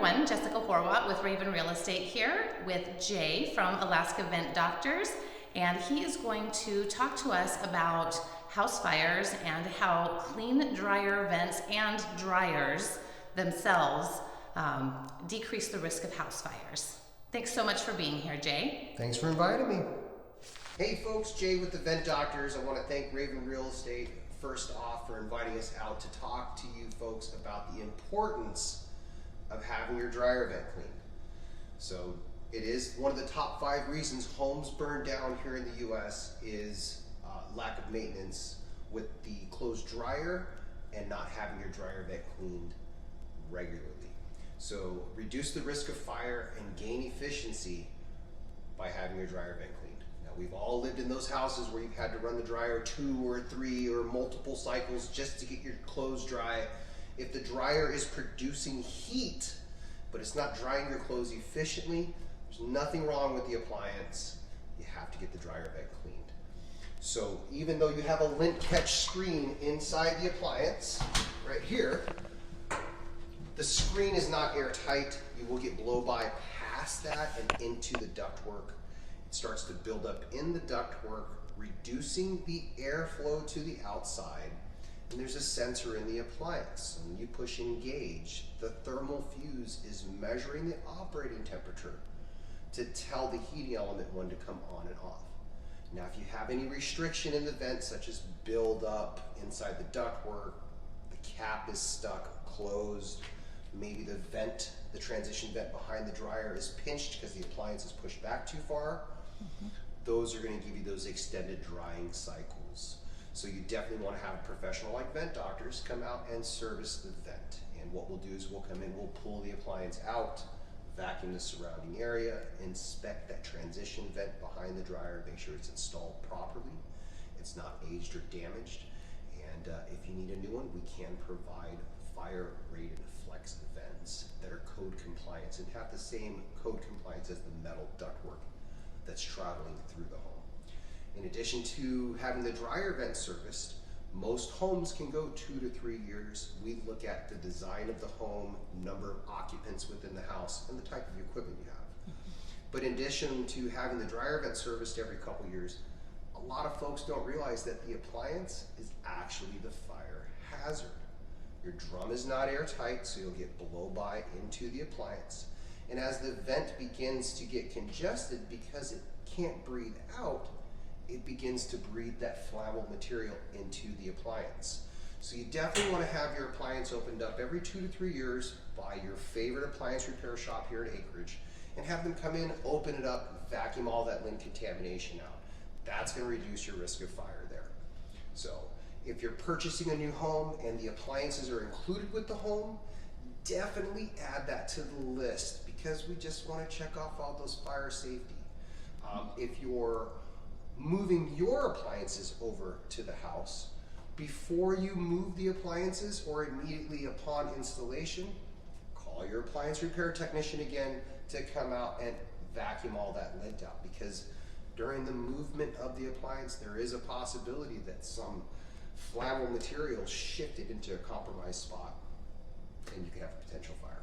everyone, Jessica Horwat with Raven Real Estate here with Jay from Alaska Vent Doctors, and he is going to talk to us about house fires and how clean dryer vents and dryers themselves decrease the risk of house fires. Thanks so much for being here, Jay. Thanks for inviting me. Hey folks, Jay with the Vent Doctors. I want to thank Raven Real Estate first off for inviting us out to talk to you folks about the importance of having your dryer vent cleaned. So it is one of the top 5 reasons homes burn down here in the US is lack of maintenance with the closed dryer and not having your dryer vent cleaned regularly. So reduce the risk of fire and gain efficiency by having your dryer vent cleaned. Now we've all lived in those houses where you've had to run the dryer 2 or 3 or multiple cycles just to get your clothes dry. If the dryer is producing heat, but it's not drying your clothes efficiently, there's nothing wrong with the appliance. You have to get the dryer vent cleaned. So even though you have a lint catch screen inside the appliance, right here, the screen is not airtight. You will get blow-by past that and into the ductwork. It starts to build up in the ductwork, reducing the airflow to the outside. And there's a sensor in the appliance. And when you push engage, the thermal fuse is measuring the operating temperature to tell the heating element when to come on and off. Now, if you have any restriction in the vent, such as buildup inside the ductwork, the cap is stuck, closed, maybe the vent, the transition vent behind the dryer is pinched because the appliance is pushed back too far, those are going to give you those extended drying cycles. So you definitely want to have a professional like Vent Doctors come out and service the vent. And what we'll do is we'll come in, we'll pull the appliance out, vacuum the surrounding area, inspect that transition vent behind the dryer, make sure it's installed properly, it's not aged or damaged. And if you need a new one, we can provide fire-rated flex vents that are code compliant and have the same code compliance as the metal ductwork that's traveling through the home. In addition to having the dryer vent serviced, most homes can go 2 to 3 years. We look at the design of the home, number of occupants within the house, and the type of equipment you have. But in addition to having the dryer vent serviced every couple years, a lot of folks don't realize that the appliance is actually the fire hazard. Your drum is not airtight, so you'll get blow-by into the appliance. And as the vent begins to get congested because it can't breathe out, it begins to breathe that flammable material into the appliance. So you definitely want to have your appliance opened up every 2 to 3 years by your favorite appliance repair shop here in Acreage and have them come in, open it up, vacuum all that lint contamination out. That's going to reduce your risk of fire there. So if you're purchasing a new home and the appliances are included with the home, definitely add that to the list because we just want to check off all those fire safety. If you're moving your appliances over to the house, before you move the appliances or immediately upon installation, call your appliance repair technician again to come out and vacuum all that lint out, because during the movement of the appliance there is a possibility that some flammable material shifted into a compromised spot and you can have a potential fire.